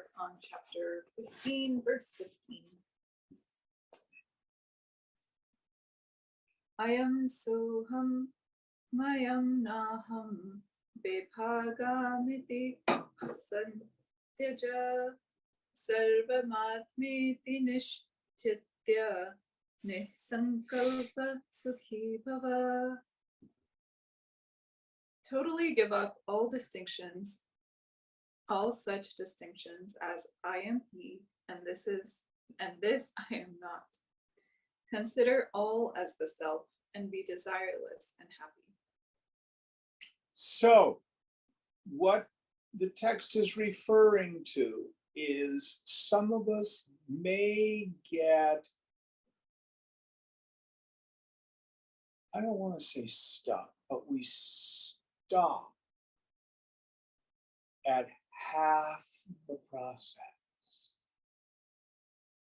start on chapter 15, verse 15. Ayam soham mayam naham bebhagamiti santyaja sarvamatmiti nishtitya nisankalpa sukhi bhava. Totally give up all distinctions, all such distinctions as I am he, and this I am not. Consider all as the self, and be desireless and happy. So, what the text is referring to is some of us may get, I don't want to say stuck, but we stop at half the process.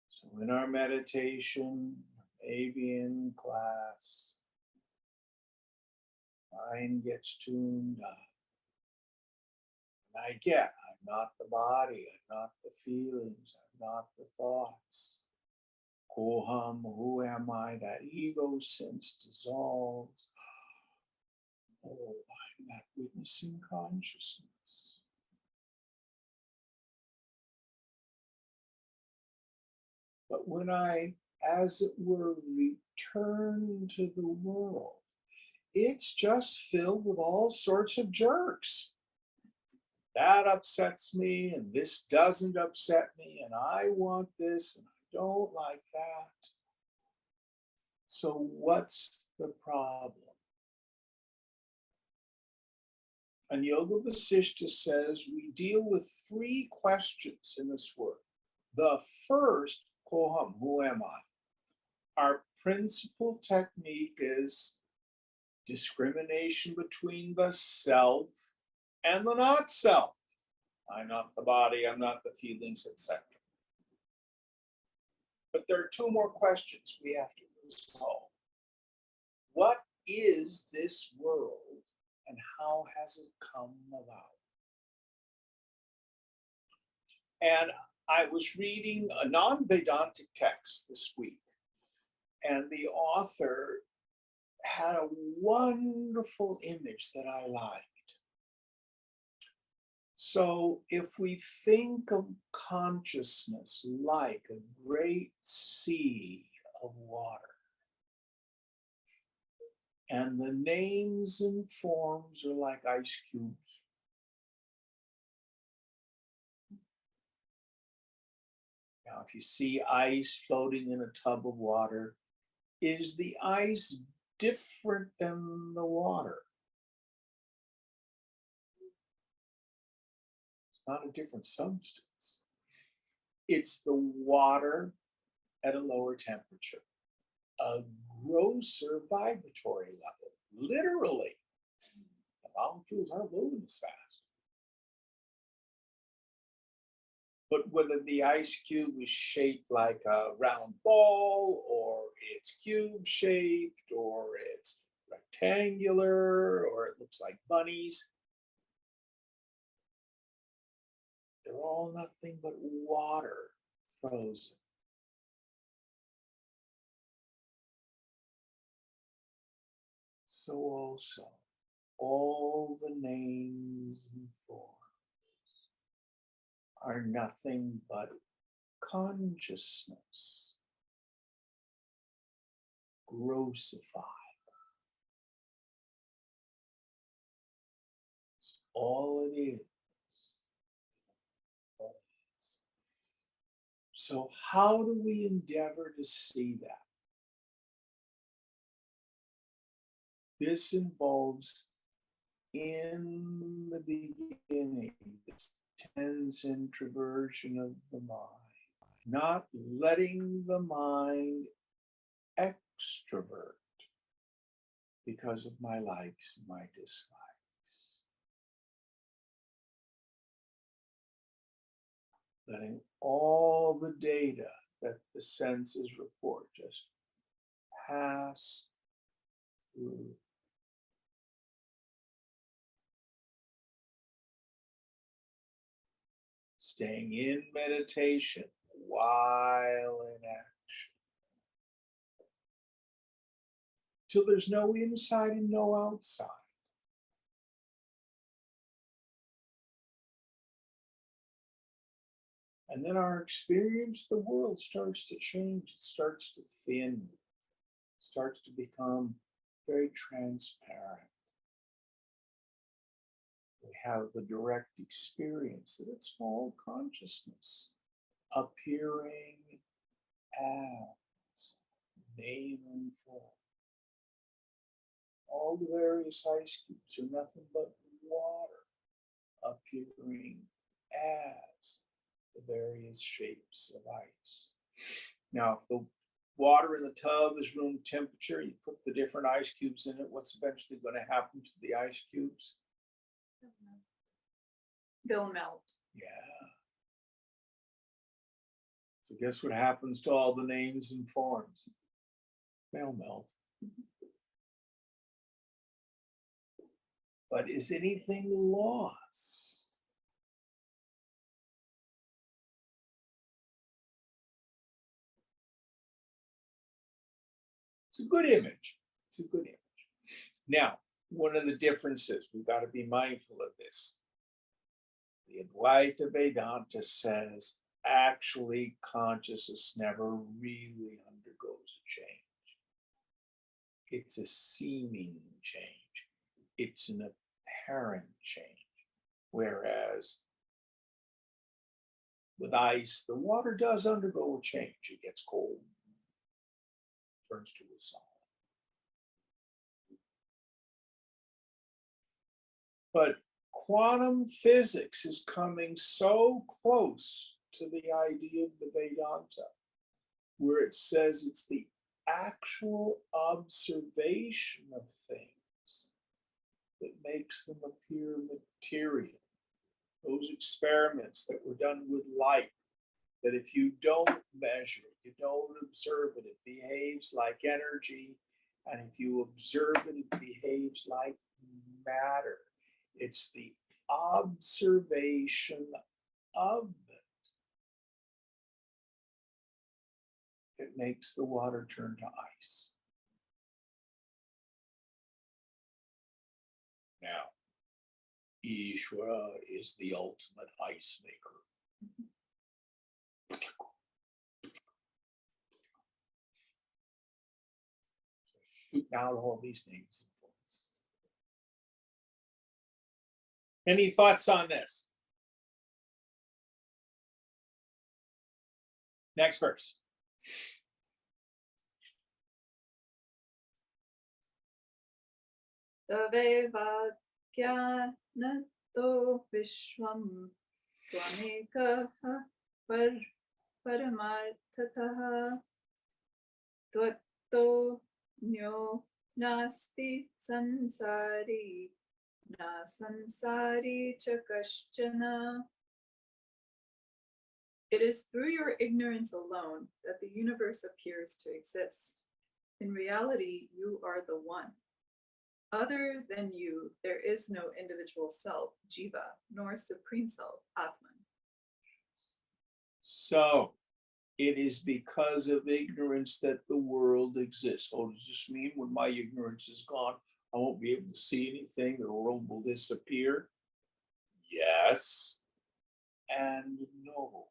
So in our meditation, maybe in class, mind gets tuned up. And I get, I'm not the body, I'm not the feelings, I'm not the thoughts. Koham, who am I? That ego sense dissolves. Oh, I'm that witnessing consciousness. But when I, as it were, return to the world, it's just filled with all sorts of jerks. That upsets me, and this doesn't upset me, and I want this, and I don't like that. So what's the problem? And Yoga Vasishtha says we deal with three questions in this work. The first, Koham, who am I? Our principal technique is discrimination between the self and the not self. I'm not the body, I'm not the feelings, etc. But there are two more questions we have to resolve. What is this world and how has it come about? And I was reading a non-Vedantic text this week, and the author had a wonderful image that I liked. So if we think of consciousness like a great sea of water, and the names and forms are like ice cubes. Now, if you see ice floating in a tub of water, is the ice different than the water? It's not a different substance. It's the water at a lower temperature, a grosser vibratory level. Literally, the molecules aren't moving as fast. But whether the ice cube is shaped like a round ball, or it's cube shaped, or it's rectangular, or it looks like bunnies, they're all nothing but water frozen. So also, all the names and forms are nothing but consciousness grossified. It's all it is. So how do we endeavor to see that? This involves, in the beginning, this tense introversion of the mind, not letting the mind extrovert because of my likes and my dislikes. Letting all the data that the senses report just pass through. staying in meditation while in action, till there's no inside and no outside. And then our experience, the world starts to change. It starts to thin, starts to become very transparent. We have the direct experience that it's all consciousness appearing as name and form. All the various ice cubes are nothing but water appearing as the various shapes of ice. Now, if the water in the tub is room temperature, you put the different ice cubes in it, what's eventually going to happen to the ice cubes? They'll melt. Yeah. So guess what happens to all the names and forms? They'll melt. But is anything lost? It's a good image. It's a good image. Now, one of the differences, we've got to be mindful of this. The Advaita Vedanta says actually consciousness never really undergoes a change. It's a seeming change. It's an apparent change. Whereas with ice, the water does undergo a change. It gets cold, turns to a solid. But quantum physics is coming so close to the idea of the Vedanta, where it says it's the actual observation of things that makes them appear material. Those experiments that were done with light, that if you don't measure it, you don't observe it, it behaves like energy. And if you observe it, it behaves like matter. It's the observation of it that makes the water turn to ice. Now, Ishvara is the ultimate ice maker. Shooting out all these names and forms. Any thoughts on this? Next verse. Taveva Jnanato Vishwam Tvamekaha Paramarthataha Tvatto Nyo Nasti Sansari Na Sansari Chakaschana. It is through your ignorance alone that the universe appears to exist. In reality, you are the one. Other than you, there is no individual self, Jiva, nor supreme self, Atman. So it is because of ignorance that the world exists. Oh, does this mean when my ignorance is gone, I won't be able to see anything, the world will disappear? Yes and no.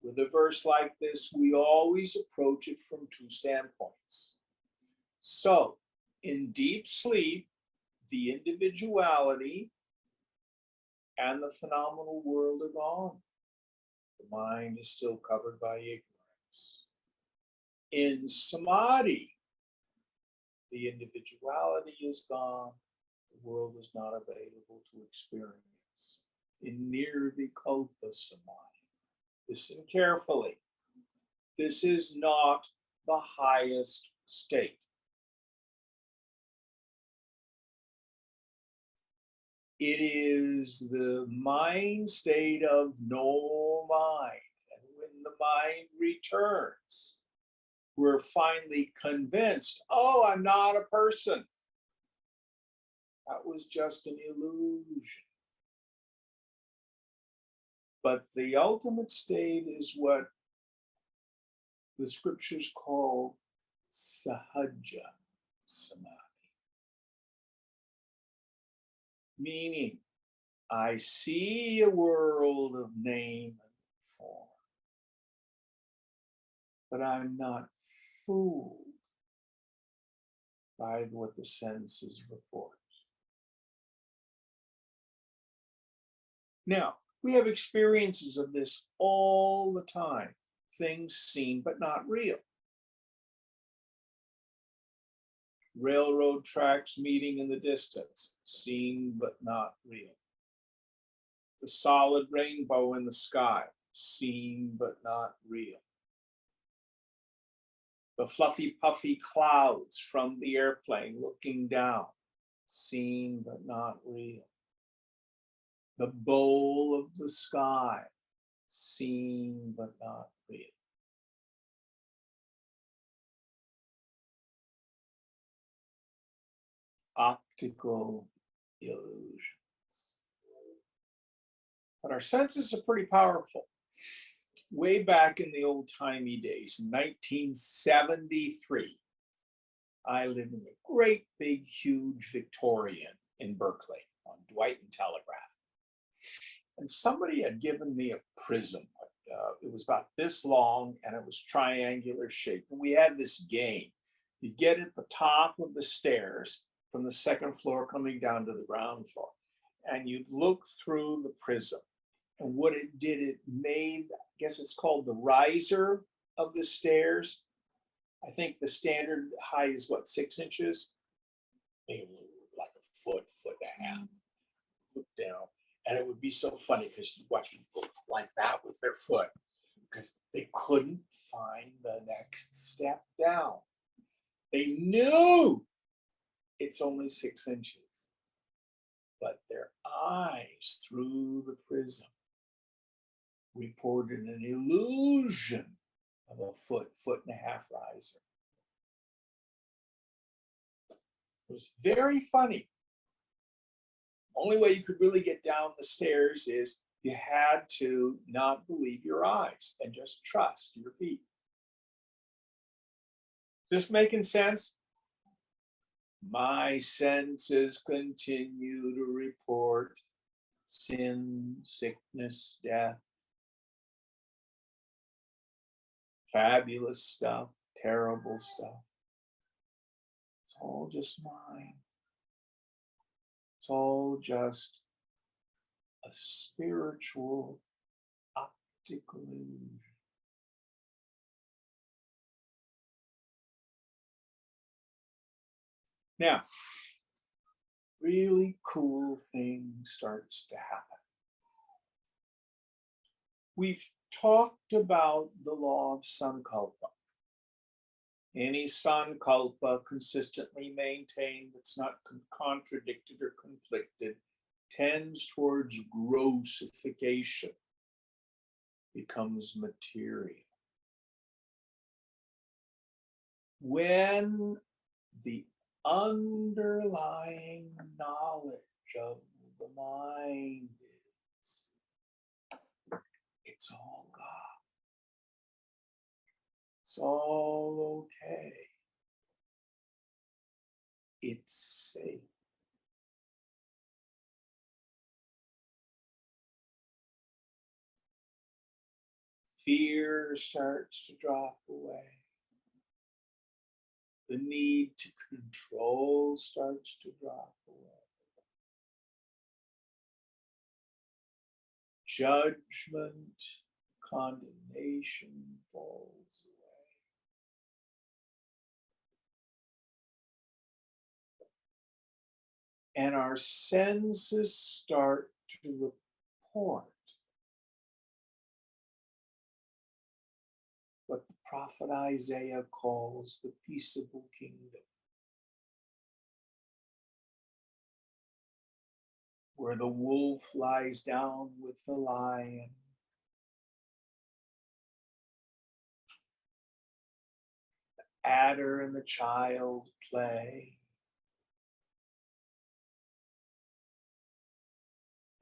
With a verse like this, we always approach it from two standpoints. So, in deep sleep, the individuality and the phenomenal world are gone. The mind is still covered by ignorance. In samadhi, the individuality is gone. The world is not available to experience. In nirvikalpa samadhi, listen carefully. This is not the highest state. It is the mind state of no mind. And when the mind returns, we're finally convinced, oh, I'm not a person. That was just an illusion. But the ultimate state is what the scriptures call sahaja samadhi. Meaning, I see a world of name and form, but I'm not fooled by what the senses report. Now, we have experiences of this all the time, things seen but not real. Railroad tracks meeting in the distance, seen but not real. The solid rainbow in the sky, seen but not real. The fluffy, puffy clouds from the airplane looking down, seen but not real. The bowl of the sky, seen but not real. Optical illusions. But our senses are pretty powerful. Way back in the old-timey days, in 1973, I lived in a great big huge Victorian in Berkeley on Dwight and Telegraph. And somebody had given me a prism. It was about this long and it was triangular shaped. And we had this game. You get at the top of the stairs from the second floor coming down to the ground floor. And you'd look through the prism. And what it did, it made, I guess it's called the riser of the stairs. I think the standard height is what, 6 inches? Maybe like a foot, foot and a half. Look down. And it would be so funny because you watch people like that with their foot because they couldn't find the next step down. They knew it's only 6 inches, but their eyes through the prism reported an illusion of a foot, foot and a half riser. It was very funny. Only way you could really get down the stairs is you had to not believe your eyes and just trust your feet. Is this making sense? My senses continue to report sin, sickness, death, fabulous stuff, terrible stuff. It's all just mine. It's all just a spiritual optical illusion. Now, really cool thing starts to happen. We've talked about the law of sankalpa. Any sankalpa consistently maintained that's not contradicted or conflicted tends towards grossification, becomes material. When the underlying knowledge of the mind is, it's all God. It's all okay. It's safe. Fear starts to drop away. The need to control starts to drop away. Judgment, condemnation falls away. And our senses start to report what the prophet Isaiah calls the peaceable kingdom, where the wolf lies down with the lion, the adder and the child play,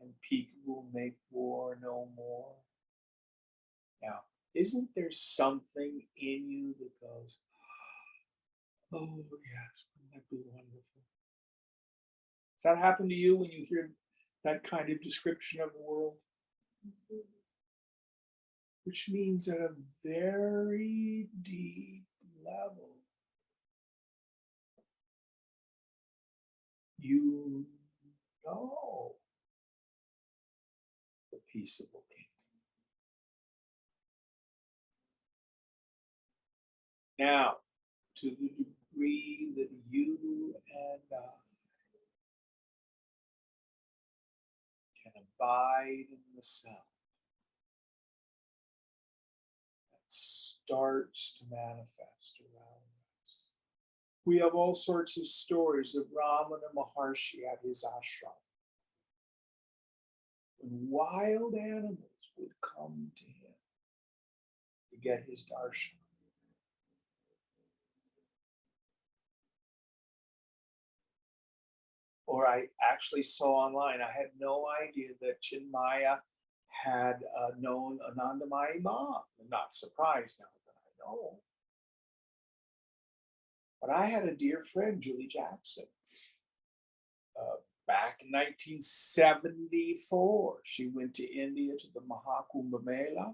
and People make war no more. Now, isn't there something in you that goes, oh yes, wouldn't that be wonderful? Does that happen to you when you hear that kind of description of the world? Which means at a very deep level, you know the peaceable kingdom. Now, to the degree that you and I can abide in the self, that starts to manifest around us. We have all sorts of stories of Ramana Maharshi at his ashram. When wild animals would come to him to get his darshan. Or I actually saw online, I had no idea that Chinmaya had known Anandamayi Ma. I'm not surprised now that I know. But I had a dear friend, Julie Jackson, back in 1974. She went to India to the Mahakumbh Mela,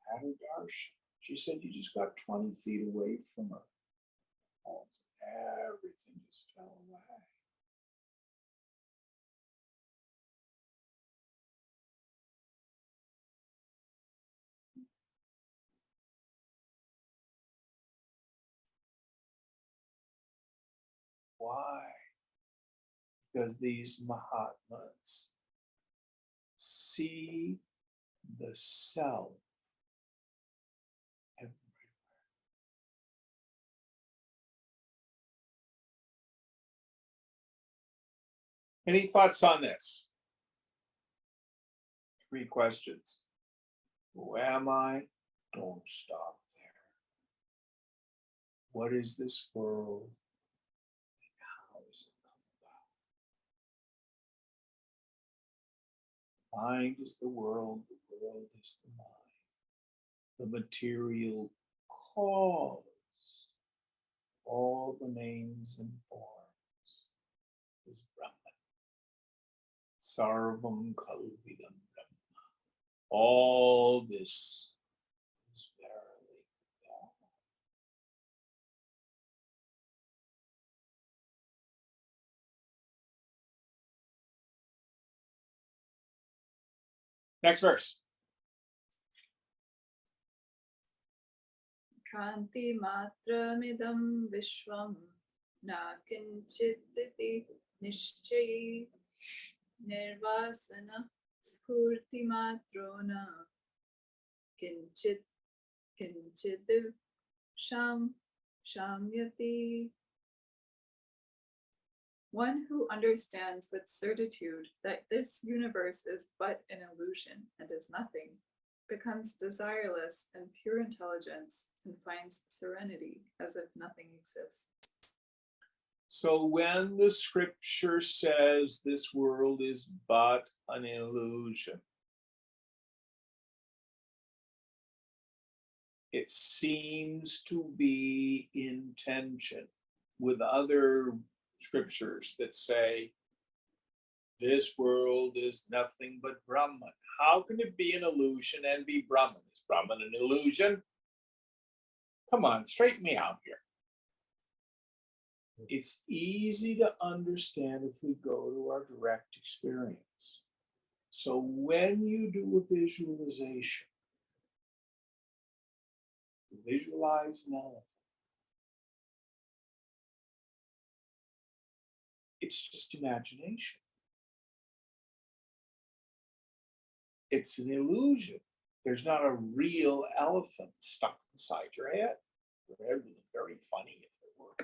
had her darshan. She said, you just got 20 feet away from her. Everything just fell away. Why? Because these Mahatmas see the self everywhere. Any thoughts on this? 3 questions. Who am I? Don't stop there. What is this world? And how is it come about? Mind is the world is the mind. The material cause, all the names and forms, is Brahman. Sarvam Kalvidam Brahma. All this is verily God. Next verse. Kranti matramidam vishwam na kinchititi nishchayi nirvasana spurti matrona kinchitiv shamyati. One who understands with certitude that this universe is but an illusion and is nothing, becomes desireless in pure intelligence and finds serenity as if nothing exists. So when the scripture says this world is but an illusion, it seems to be in tension with other scriptures that say this world is nothing but Brahman. How can it be an illusion and be Brahman? Is Brahman an illusion? Come on, straighten me out here. It's easy to understand if we go to our direct experience. So when you do a visualization, visualize an elephant. It's just imagination. It's an illusion. There's not a real elephant stuck inside your head. Your head would look very funny if it were.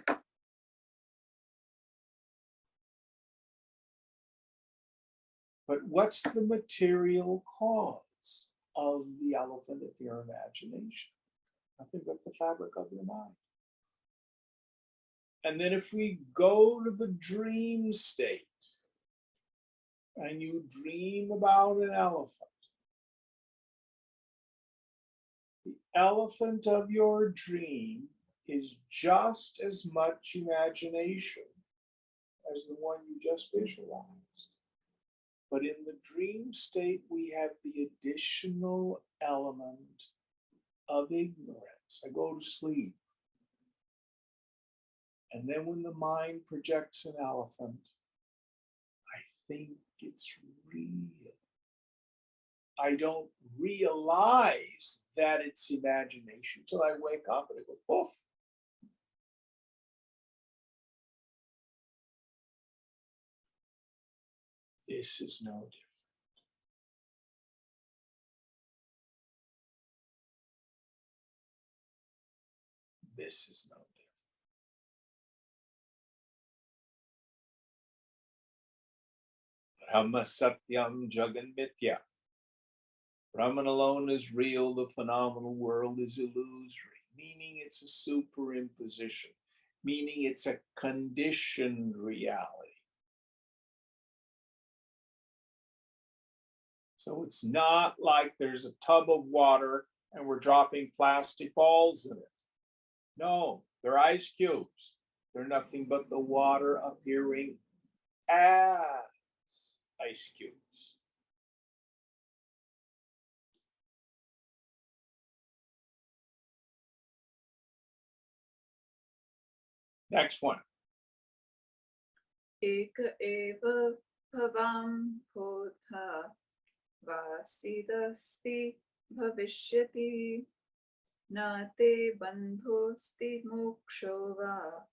But what's the material cause of the elephant of your imagination? Nothing but the fabric of your mind. And then if we go to the dream state, and you dream about an elephant, the elephant of your dream is just as much imagination as the one you just visualized. But in the dream state, we have the additional element of ignorance. I go to sleep. And then when the mind projects an elephant, I think it's real. I don't realize that it's imagination till I wake up and it goes poof. This is no different. This is no different. Brahma Satyam Jagan Mithya. Brahman alone is real, the phenomenal world is illusory, meaning it's a superimposition, meaning it's a conditioned reality. So it's not like there's a tub of water and we're dropping plastic balls in it. No, they're ice cubes. They're nothing but the water appearing as ice cubes. Next one. Eka eva bhavam pota vasidasti bhavishyati na te bandhosti moksho va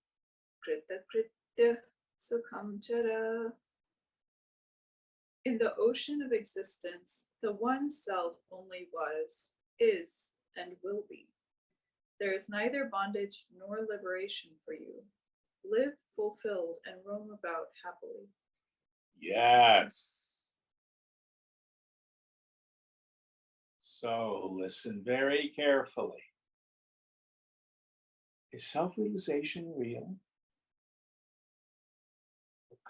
kritakritya sukham chara. In the ocean of existence, the one self only was, is, and will be. There is neither bondage nor liberation for you. Live fulfilled and roam about happily. Yes. So listen very carefully. Is self-realization real?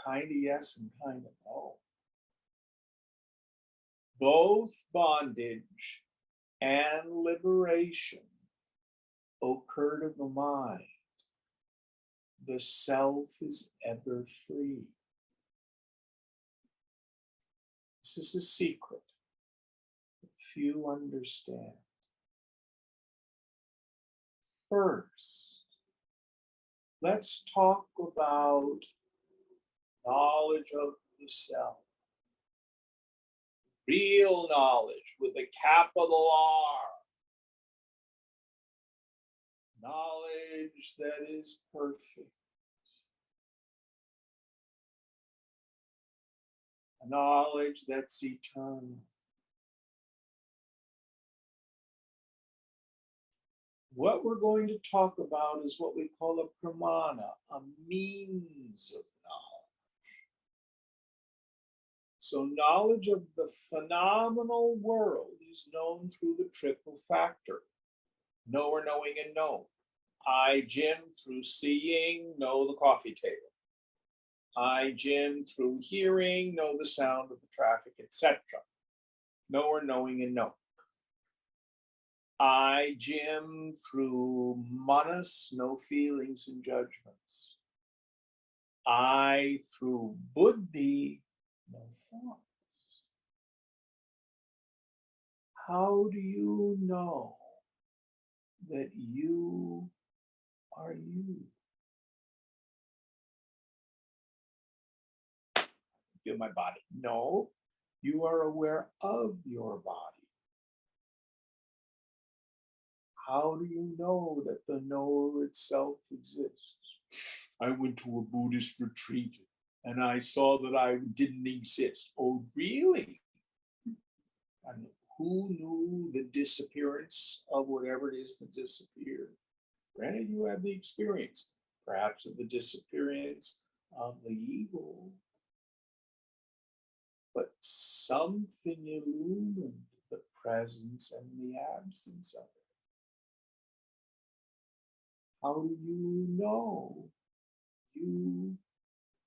Kind of yes and kind of no. Both bondage and liberation occur to the mind. The self is ever free. This is a secret that few understand. First, let's talk about knowledge of the self. Real knowledge with a capital R. Knowledge that is perfect. A knowledge that's eternal. What we're going to talk about is what we call a pramana, a means of knowledge. So knowledge of the phenomenal world is known through the triple factor. Knower, knowing, and known. I, Jim, through seeing, know the coffee table. I, Jim, through hearing, know the sound of the traffic, etc. Knower, knowing, and known. I, Jim, through manas, no feelings and judgments. I, through buddhi, no thoughts. How do you know that you are you? Feel my body. No, you are aware of your body. How do you know that the knower itself exists? I went to a Buddhist retreat and I saw that I didn't exist. Oh, really? And who knew the disappearance of whatever it is that disappeared? Granted, you had the experience, perhaps of the disappearance of the ego, but something illumined the presence and the absence of it. How do you know you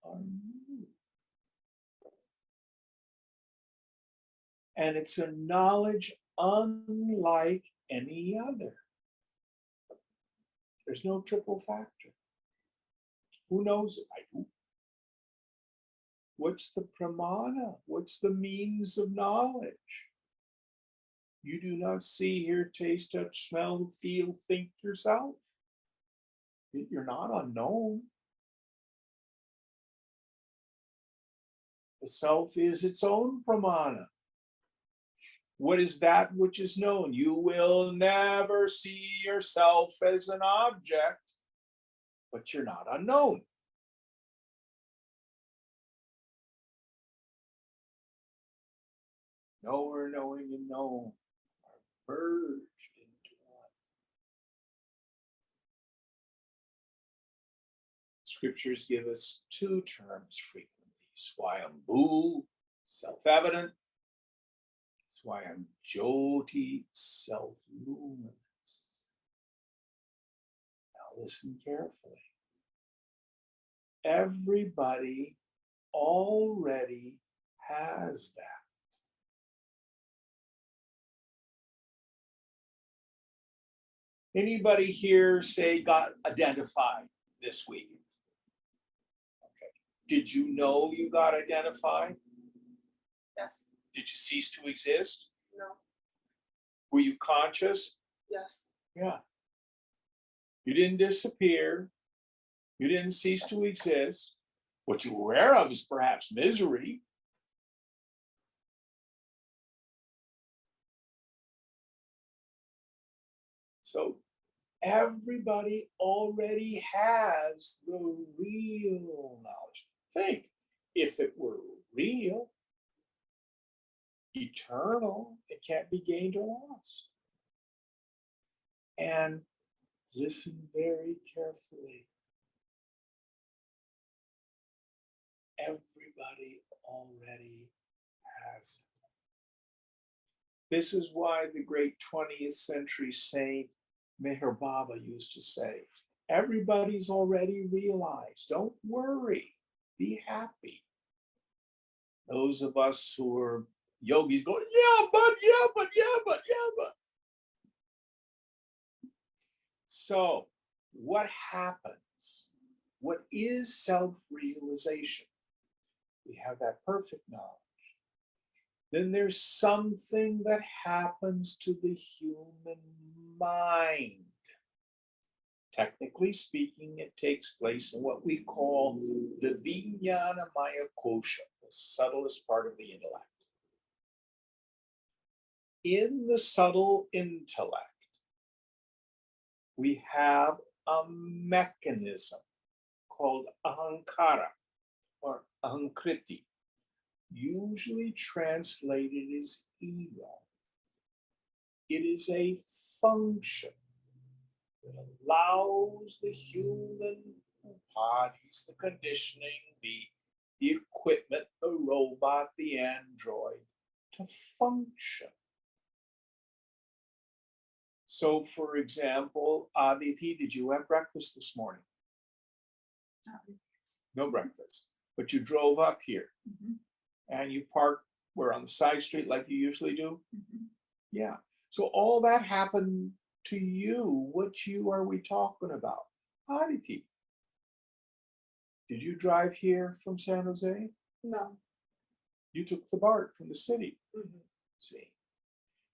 are you? And it's a knowledge unlike any other. There's no triple factor. Who knows it? I do. What's the pramana? What's the means of knowledge? You do not see, hear, taste, touch, smell, feel, think yourself. You're not unknown. The self is its own pramana. What is that which is known? You will never see yourself as an object, but you're not unknown. Knower, knowing, and known are merged into one. Scriptures give us two terms frequently: Swayambhu, self-evident; Swayam Jyoti, self-luminous. Now listen carefully. Everybody already has that. Anybody here say got identified this week? Okay. Did you know you got identified? Yes. Did you cease to exist? No. Were you conscious? Yes. Yeah. You didn't disappear. You didn't cease to exist. What you were aware of is perhaps misery. So everybody already has the real knowledge. Think, if it were real, eternal, it can't be gained or lost. And listen very carefully. Everybody already has it. This is why the great 20th century saint Meher Baba used to say, everybody's already realized. Don't worry. Be happy. Those of us who are yogis going, yeah, but. So what happens? What is self-realization? We have that perfect knowledge. Then there's something that happens to the human mind. Technically speaking, it takes place in what we call the Vijnana Maya Kosha, the subtlest part of the intellect. In the subtle intellect, we have a mechanism called ahankara or ahankriti, usually translated as ego. It is a function that allows the human bodies, the conditioning, the equipment, the robot, the android, to function. So, for example, Aditi, did you have breakfast this morning? No breakfast, but you drove up here. Mhm. And you parked where, on the side street like you usually do? Mhm. Yeah. So all that happened to you. What you are we talking about? Aditi, did you drive here from San Jose? No. You took the BART from the city. Mhm. See?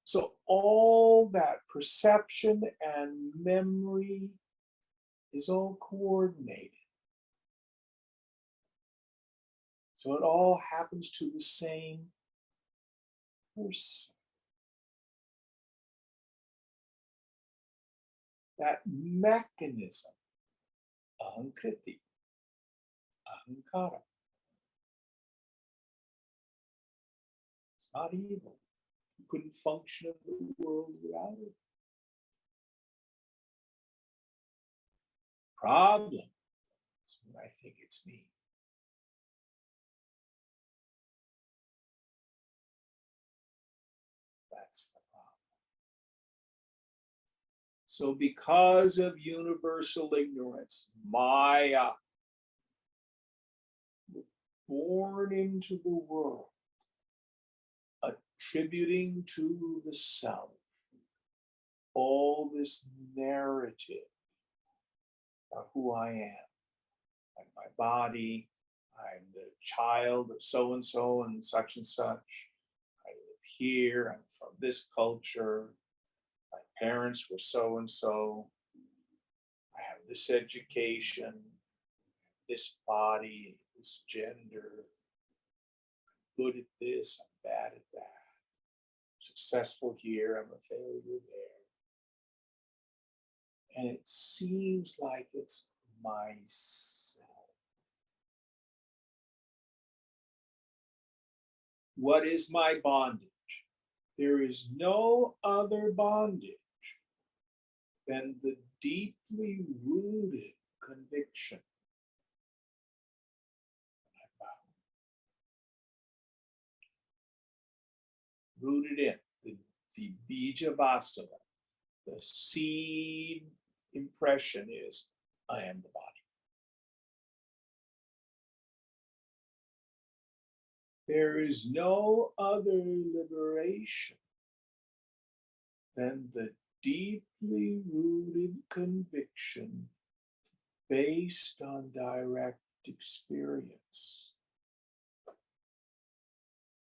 So all that perception and memory is all coordinated. So it all happens to the same person. That mechanism, ahankriti, ahankara, it's not evil. You couldn't function in the world without it. Problem is when I think it's me. That's the problem. So because of universal ignorance, Maya, born into the world, attributing to the self all this narrative of who I am. Like my body, I'm the child of so and such and such. I live here, I'm from this culture. My parents were so and so. I have this education, this body, this gender. I'm good at this, I'm bad at that. Successful here, I'm a failure there. And it seems like it's myself. What is my bondage? There is no other bondage than the deeply rooted conviction. Rooted in the bija vasana, the seed impression is, I am the body. There is no other liberation than the deeply rooted conviction based on direct experience.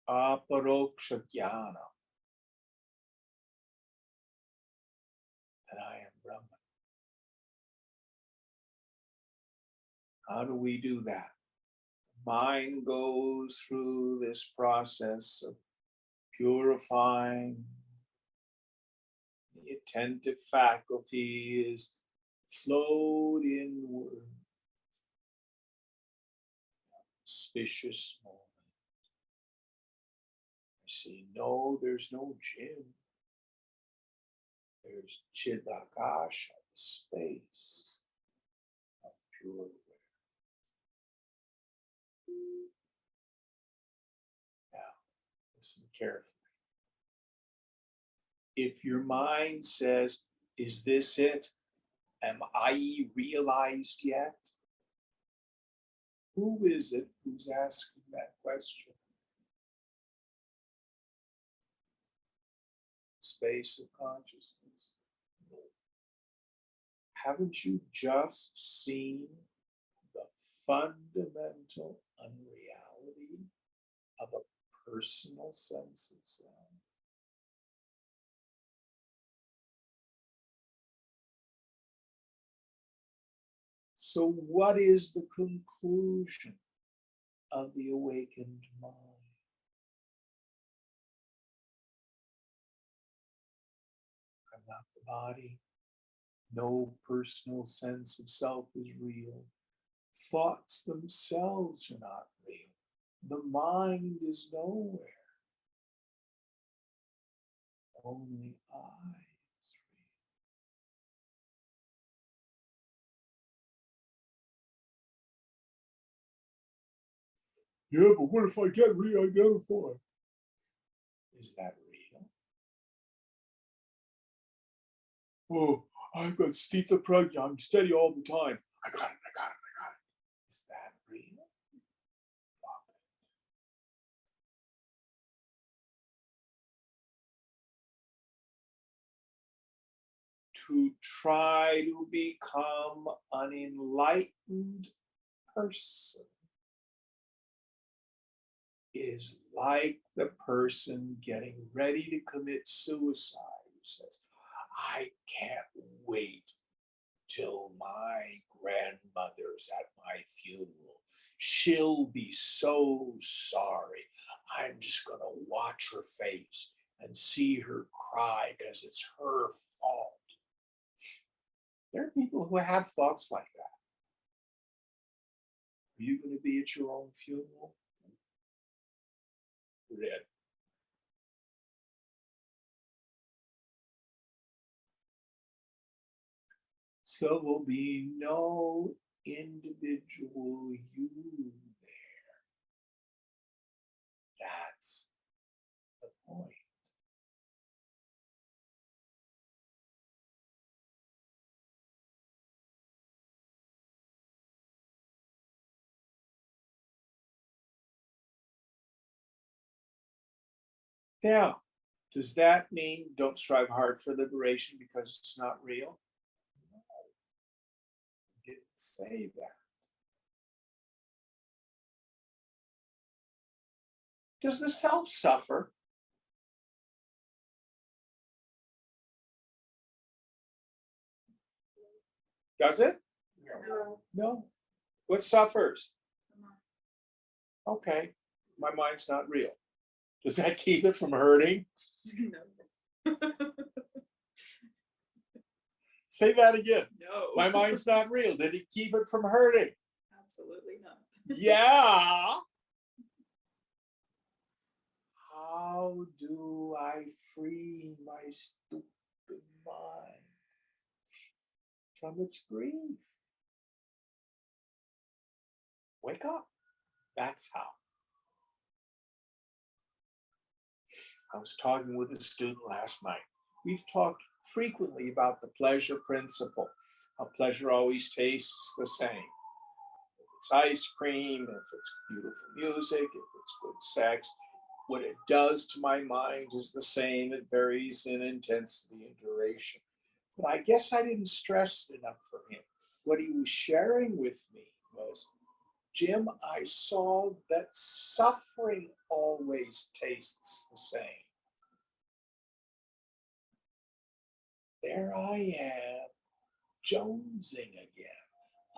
Aparoksha jnana. And I am Brahman. How do we do that? Mind goes through this process of purifying. The attentive faculty is flowed inward. Auspicious moment. I see, no, there's no gym. There's Chidakasha, space of pure awareness. Now, listen carefully. If your mind says, is this it? Am I realized yet? Who is it who's asking that question? Space of consciousness. No. Haven't you just seen the fundamental unreality of a personal sense of self? So what is the conclusion of the awakened mind? I'm not the body. No personal sense of self is real. Thoughts themselves are not real. The mind is nowhere. Only I is real. Yeah, but what if I get re-identified? Is that real? Oh, I've got Stita Prajna. I'm steady all the time. I got it. Is that real? To try to become an enlightened person is like the person getting ready to commit suicide who says, I can't wait till my grandmother's at my funeral. She'll be so sorry. I'm just going to watch her face and see her cry because it's her fault. There are people who have thoughts like that. Are you going to be at your own funeral? Red. So there will be no individual you there. That's the point. Now, does that mean don't strive hard for liberation because it's not real? No, I didn't say that. Does the self suffer? Does it? No. No. What suffers? Come on. Okay, my mind's not real. Does that keep it from hurting? No. Say that again. No. My mind's not real. Did it keep it from hurting? Absolutely not. Yeah. How do I free my stupid mind from its grief? Wake up. That's how. I was talking with a student last night. We've talked frequently about the pleasure principle, how pleasure always tastes the same. If it's ice cream, if it's beautiful music, if it's good sex, what it does to my mind is the same. It varies in intensity and duration. But I guess I didn't stress it enough for him. What he was sharing with me was, Jim, I saw that suffering always tastes the same. There I am, jonesing again.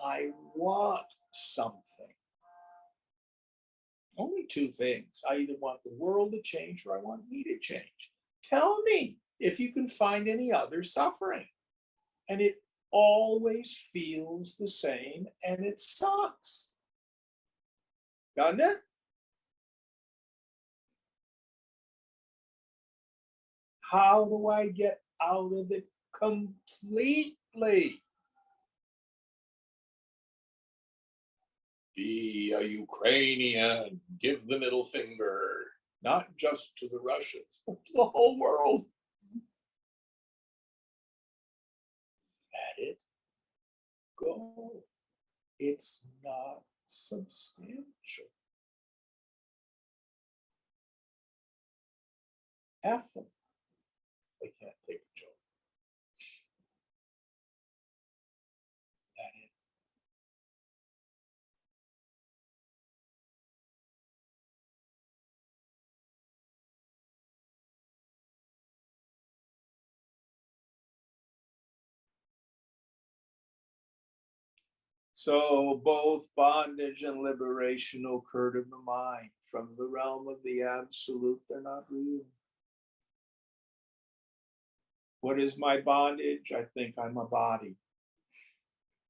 I want something. Only two things. I either want the world to change or I want me to change. Tell me if you can find any other suffering. And it always feels the same and it sucks. Doesn't it? How do I get out of it completely? Be a Ukrainian, give the middle finger, not just to the Russians, but to the whole world. Let it go. It's not substantial. F them. They can't take a joke. Let it. So both bondage and liberation occur to the mind. From the realm of the absolute, they're not real. What is my bondage? I think I'm a body.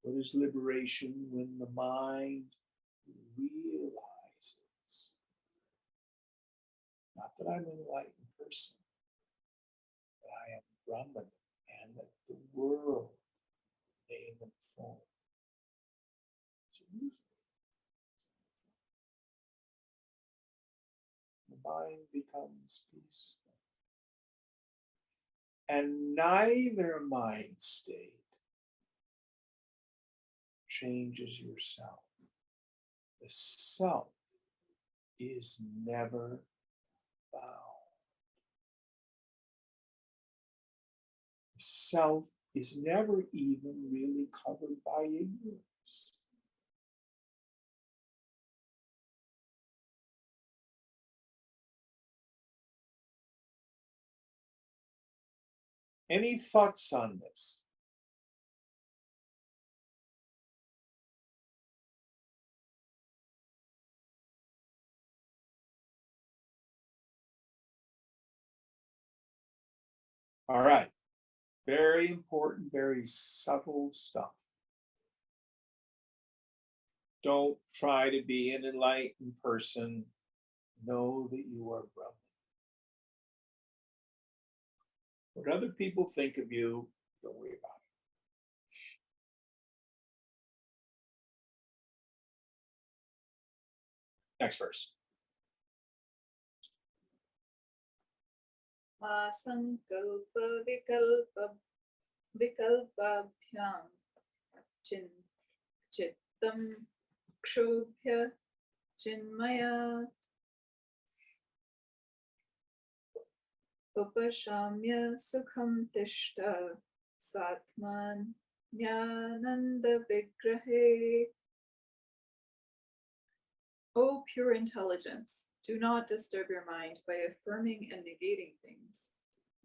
What is liberation? When the mind realizes, not that I'm an enlightened person, but I am Brahman, and that the world, name and form, is illusory. The mind becomes peaceful. And neither mind state changes yourself. The self is never bound. The self is never even really covered by ignorance. Any thoughts on this? All right. Very important, very subtle stuff. Don't try to be an enlightened person. Know that you are Brahman. What other people think of you, don't worry about it. Next verse. Asankalpa vikalpabhyam chittam kshobhya chinmaya. Upashamya sukham tishta satman jnananda vigrahe. O pure intelligence, do not disturb your mind by affirming and negating things.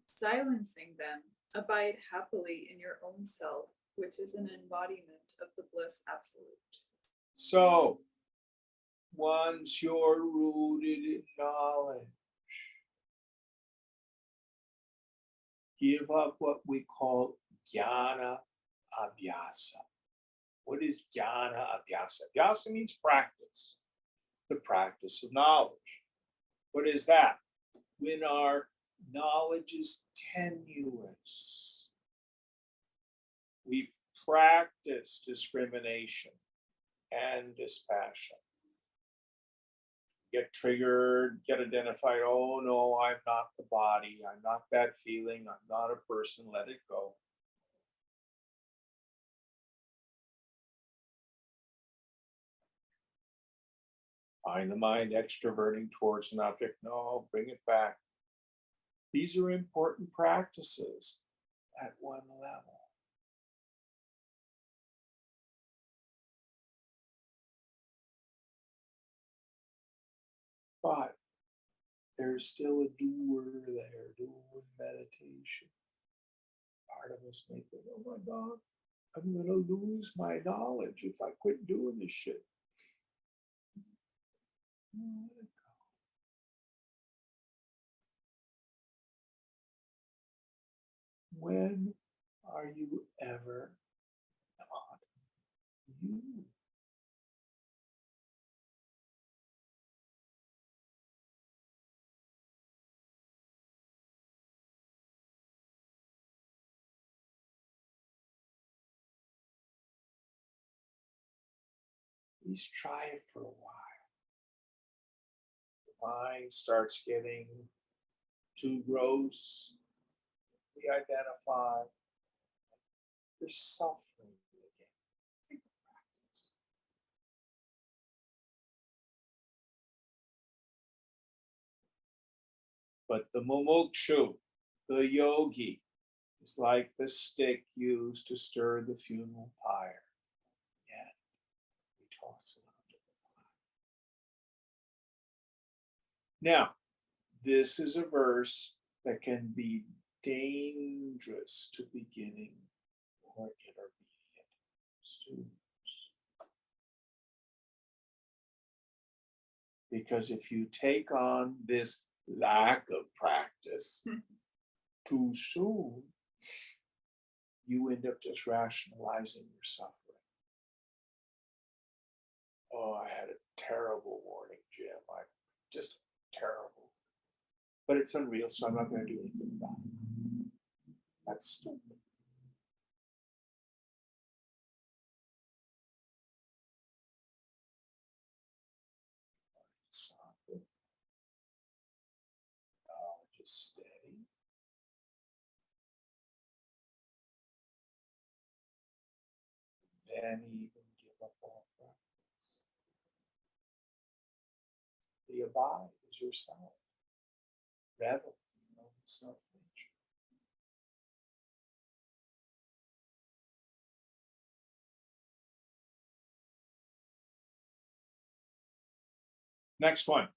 Silencing them, abide happily in your own self, which is an embodiment of the bliss absolute. So, once you're rooted in knowledge, give up what we call jnana abhyasa. What is jnana abhyasa? Abhyasa means practice, the practice of knowledge. What is that? When our knowledge is tenuous, we practice discrimination and dispassion. Get triggered, get identified. Oh no, I'm not the body. I'm not that feeling. I'm not a person. Let it go. Find the mind extroverting towards an object. No, bring it back. These are important practices at one level. But there's still a doer there, doing meditation. Part of us may think, oh my God, I'm going to lose my knowledge if I quit doing this shit. No, let it go. When are you ever not you? At least try it for a while. The mind starts getting too gross. We identify. There's suffering again. Practice. But the mumukshu, the yogi, is like the stick used to stir the funeral pyre. Yet we toss it under the fire. Now, this is a verse that can be dangerous to beginning or intermediate students. Because if you take on this lack of practice too soon, you end up just rationalizing your suffering. Oh, I had a terrible morning, Jim. I just terrible. But it's unreal, so I'm not going to do anything about it. That's stupid. Something. Knowledge is steady. Then even give up all practice. The abide is yourself. Revel in your own self nature. Next one.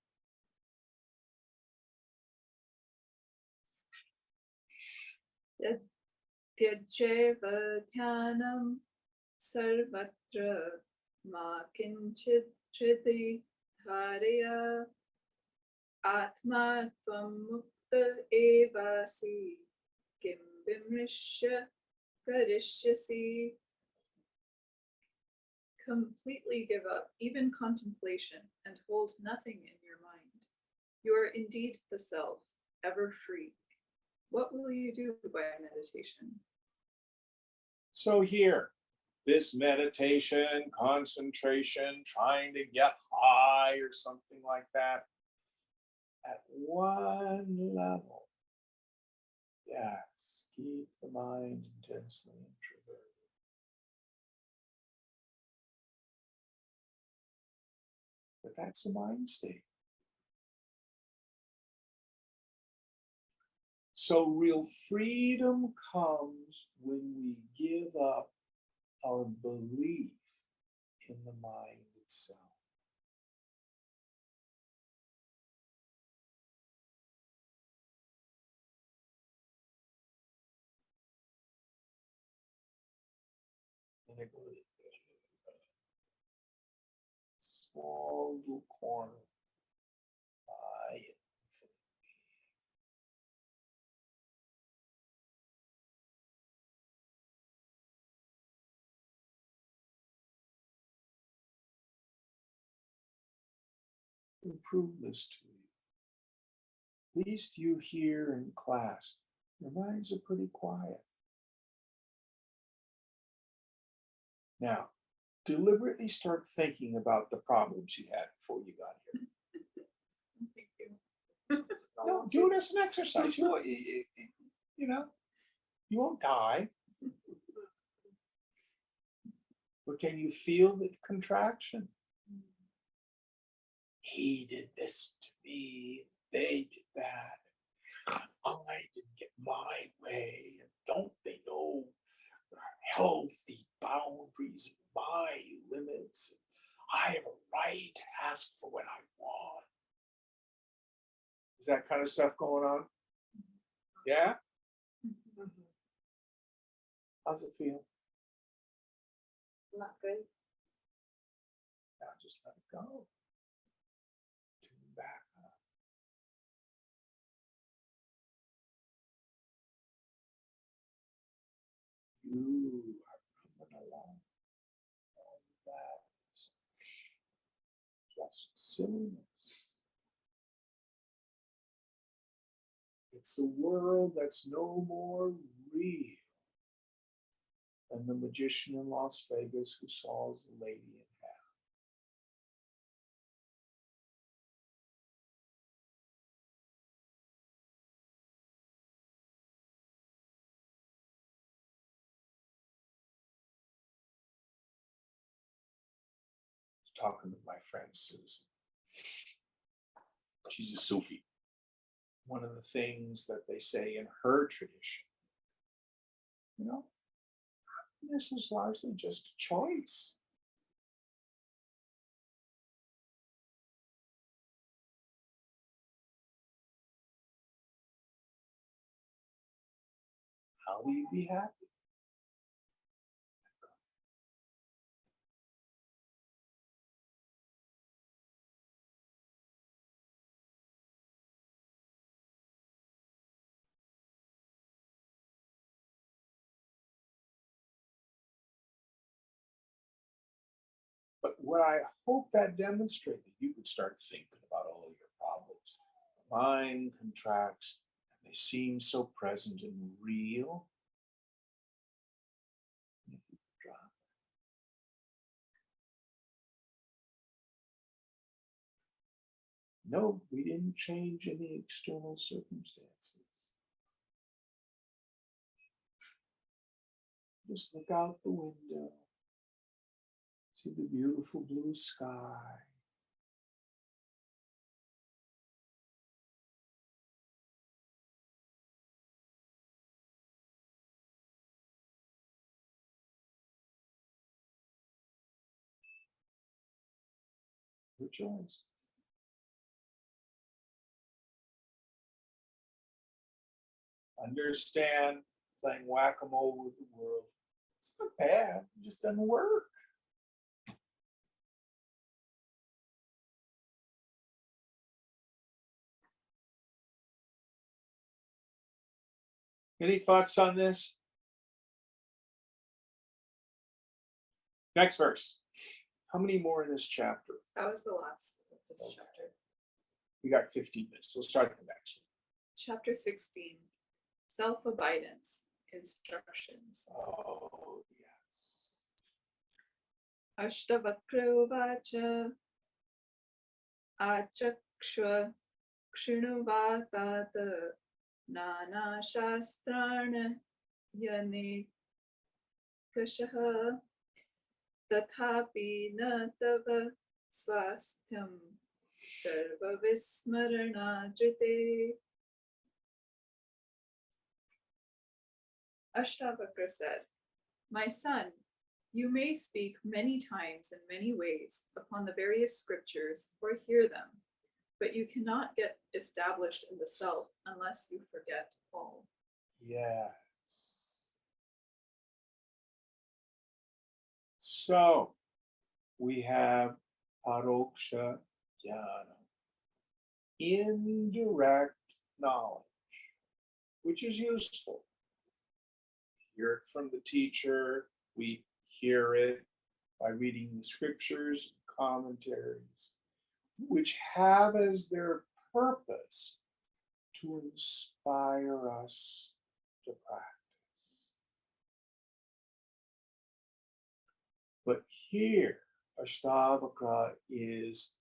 Tyajeva dhyanam sarvatra ma kinchit hridi dharya atma tvam mukta evasi kim vimrishya karishyasi. Completely give up even contemplation and hold nothing in your mind. You are indeed the self, ever free. What will you do by meditation? So here, this meditation, concentration, trying to get high or something like that, at one level, yes, keep the mind intensely introverted. But that's a mind state. So real freedom comes when we give up our belief in the mind itself. And it goes small little corner. I improve this to you. At least you here in class, your minds are pretty quiet. Now, deliberately start thinking about the problems you had before you got here. Thank you. No, do it as an exercise. You know, you won't die. But can you feel the contraction? He did this to me, they did that. I didn't get my way. And don't they know healthy boundaries and my limits? I have a right to ask for what I want. Is that kind of stuff going on? Yeah? How's it feel? Not good. Now just let it go. Tune back up. You are coming along. All that is just silliness. It's a world that's no more real than the magician in Las Vegas who saw the lady in half. Talking to my friend Susan. She's a Sufi. One of the things that they say in her tradition, you know, this is largely just a choice. How do you be happy? But what I hope that demonstrated, you could start thinking about all your problems. The mind contracts, and they seem so present and real. Drop. No, we didn't change any external circumstances. Just look out the window. See the beautiful blue sky. Your choice. Understand playing whack-a-mole with the world. It's not bad, it just doesn't work. Any thoughts on this? Next verse. How many more in this chapter? That was the last of this Okay. chapter. We got 15 minutes. We'll start the next Chapter 16, Self-Abidance, Instructions. one. Oh, yes. Ashtavakrovacha Achakshva Kshrinuvata Nana Shastrana Yane Kashaha Tathapi na tava swasthyam sarva vismarana drite. Ashtavakra said, "My son, you may speak many times in many ways upon the various scriptures or hear them, but you cannot get established in the self unless you forget all." Yes. So we have paroksha jnana, indirect knowledge, which is useful. Hear it from the teacher. We hear it by reading the scriptures, commentaries, which have as their purpose to inspire us to practice. But here, Ashtavakra is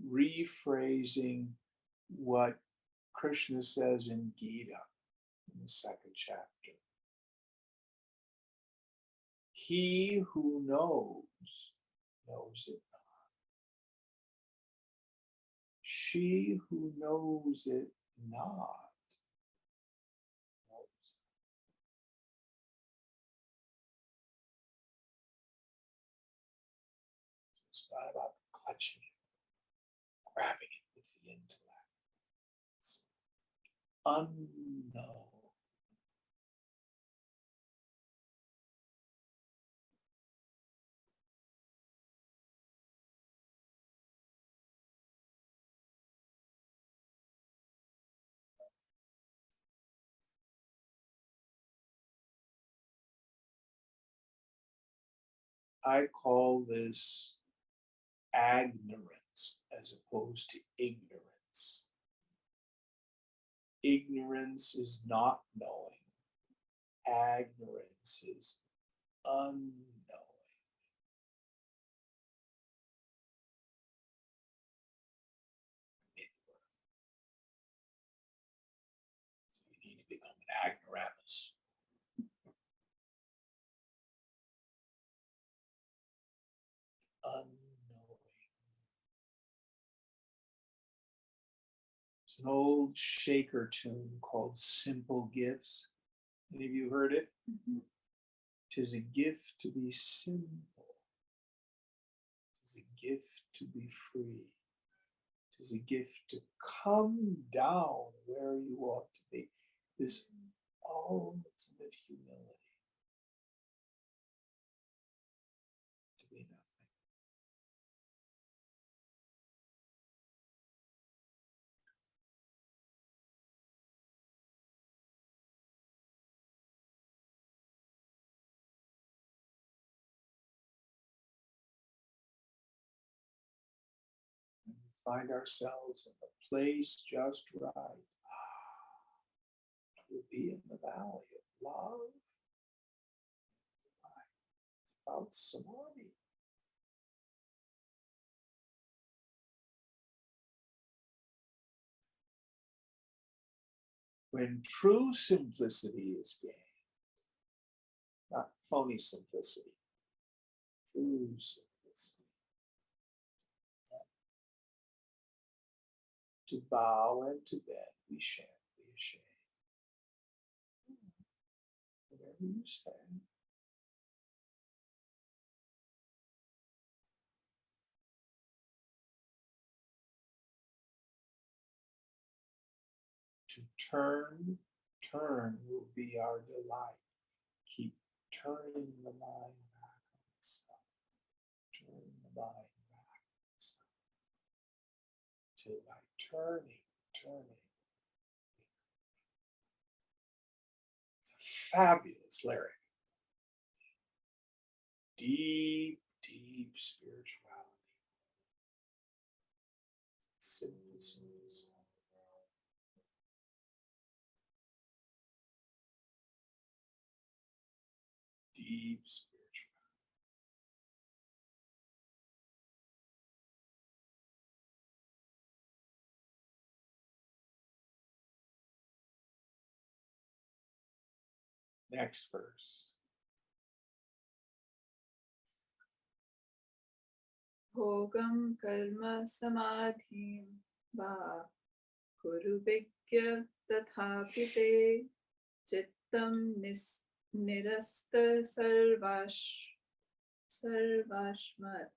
rephrasing what Krishna says in Gita in the second chapter. He who knows it not. She who knows it not knows. It's not about clutching it, grabbing it with the intellect. It's unknown. I call this ignorance as opposed to ignorance. Ignorance is not knowing. Ignorance is unknowing. So you need to become an ignoramus. Unknowing. It's an old Shaker tune called Simple Gifts. Any of you heard it? Mhm. 'Tis a gift to be simple. 'Tis a gift to be free. 'Tis a gift to come down where you ought to be. This ultimate humility. To be nothing. When we find ourselves in the place just right, we'll be in the valley of love. It's about samadhi. When true simplicity is gained, not phony simplicity, true simplicity. To bow and to bend, we shan't be ashamed. Whatever you say. To turn will be our delight. Keep turning the mind back on itself. Turn the mind back on itself. Till by turning. It's a fabulous lyric. Deep spirituality. Simple. Deep spirituality. Next verse. Bhogam karma samadhim va kuru vigya tathapi te chittam nirasta sarvashmat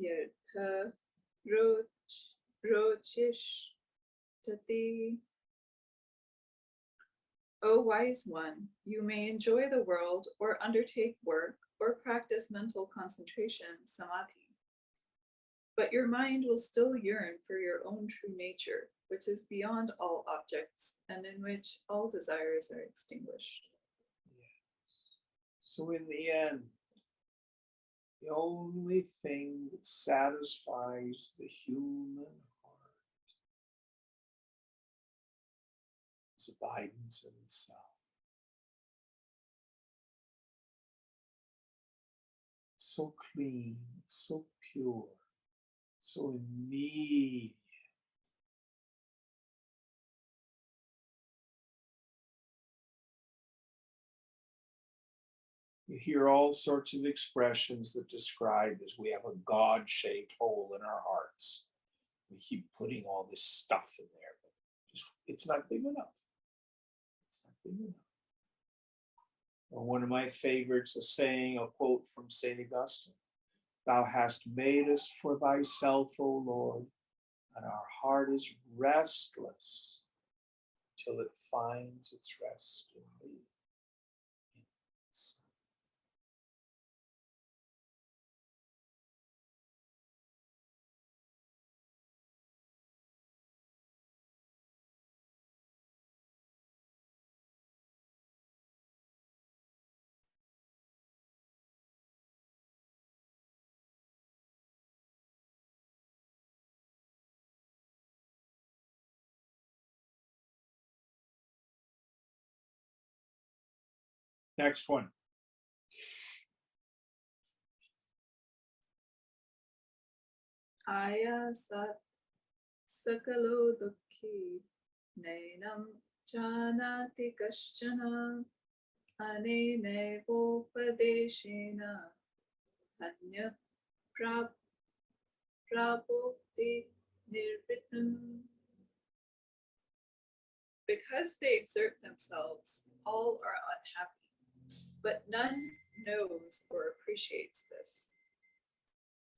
yartha rochish tati. O wise one, you may enjoy the world or undertake work or practice mental concentration, samadhi. But your mind will still yearn for your own true nature, which is beyond all objects and in which all desires are extinguished. So in the end, the only thing that satisfies the human heart is abidance in the self. So clean, so pure, so immediate. You hear all sorts of expressions that describe this. We have a God-shaped hole in our hearts. We keep putting all this stuff in there, but it's not big enough. It's not big enough. Or one of my favorites, a saying, a quote from St. Augustine: "Thou hast made us for thyself, O Lord, and our heart is restless till it finds its rest in thee." Next one. Aya sat sakalo dukhi nainam janati kaschana anenevopadeshena hanya prabhukti nirvitam. Because they exert themselves, all are unhappy, but none knows or appreciates this.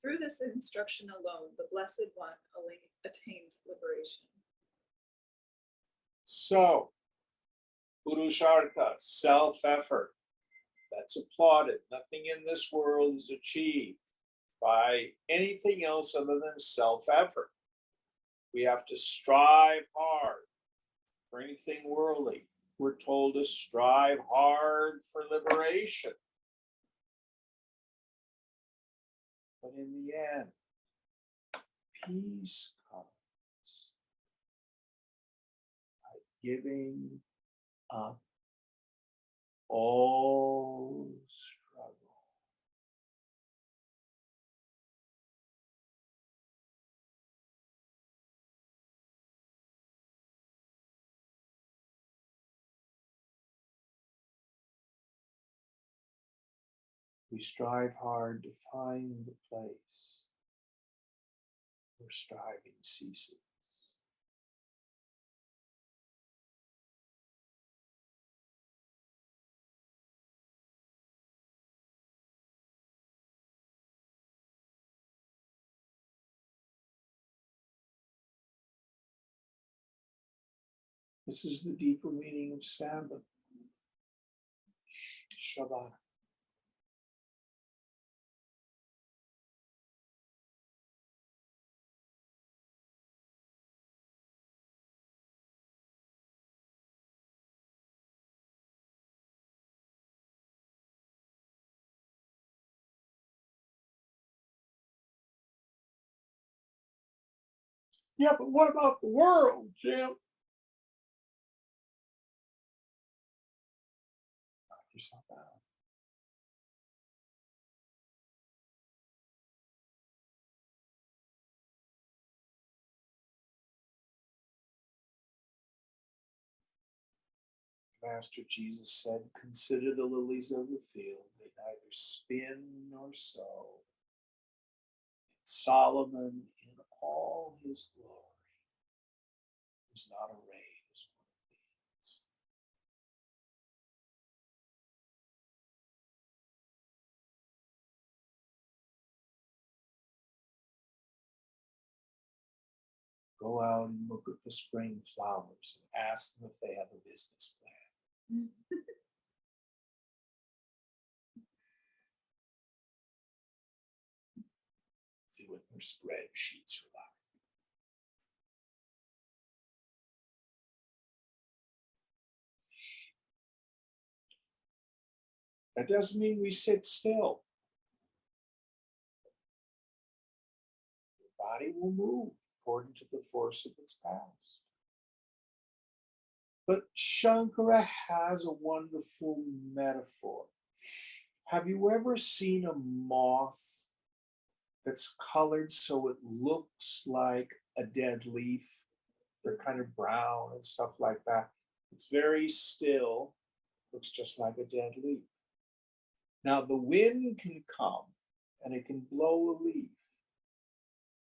Through this instruction alone, the Blessed One attains liberation. So, Purushartha, self-effort, that's applauded. Nothing in this world is achieved by anything else other than self-effort. We have to strive hard for anything worldly. We're told to strive hard for liberation. But in the end, peace comes by giving up all struggle. We strive hard to find the place where striving ceases. This is the deeper meaning of Sabbath, Shabbat. Yeah, but what about the world, Jim? Knock yourself out. Master Jesus said, "Consider the lilies of the field. They neither spin nor sow. Solomon in all his glory was not arrayed as one of these." Go out and look at the spring flowers and ask them if they have a business plan. See what their spreadsheets are like. That doesn't mean we sit still. The body will move according to the force of its past. But Shankara has a wonderful metaphor. Have you ever seen a moth that's colored so it looks like a dead leaf? They're kind of brown and stuff like that. It's very still, looks just like a dead leaf. Now the wind can come and it can blow a leaf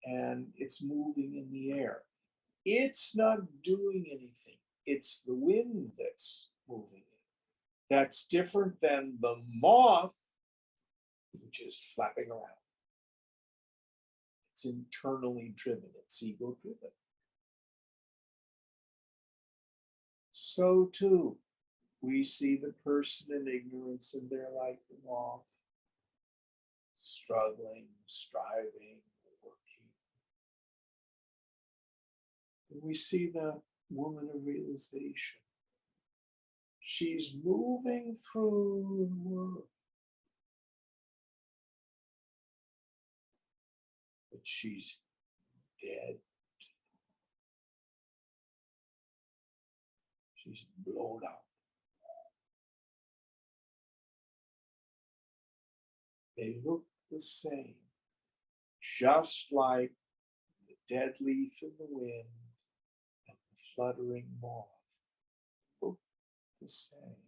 and it's moving in the air. It's not doing anything. It's the wind that's moving it. That's different than the moth, which is flapping around. It's internally driven, it's ego driven. So too, we see the person in ignorance and they're like the moth, struggling, striving, working. And we see the woman of realization. She's moving through the world, but she's dead. She's blown out. They look the same, just like the dead leaf in the wind and the fluttering moth look the same.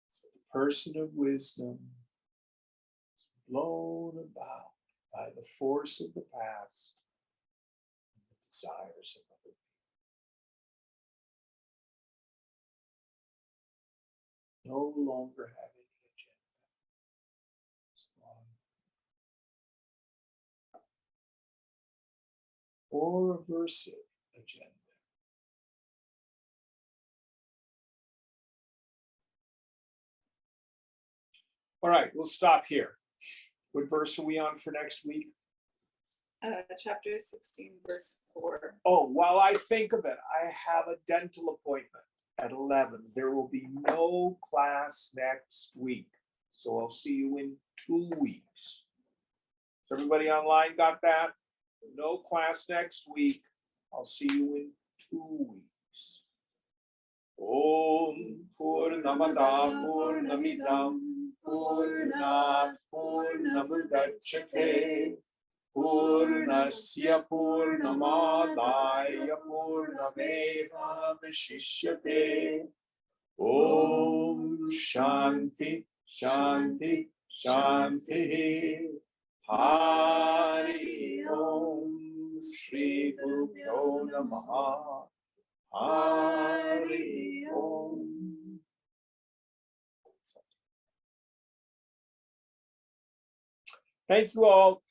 So the person of wisdom is blown about by the force of the past and the desires of other people. No longer have any agenda. Or aversive agenda. All right, we'll stop here. What verse are we on for next week? Chapter 16, verse 4. Oh, while I think of it, I have a dental appointment at 11. There will be no class next week. So I'll see you in 2 weeks. So everybody online got that? No class next week. I'll see you in 2 weeks. Om Purnamada Purnamidam Purnat Purnamudachyate Purnasya Purnamadaya Purnamevamishishyate. Om Shanti Shanti Shanti. Hari Om Sri Gurubhyo Namaha. Hari Om. Thank you all.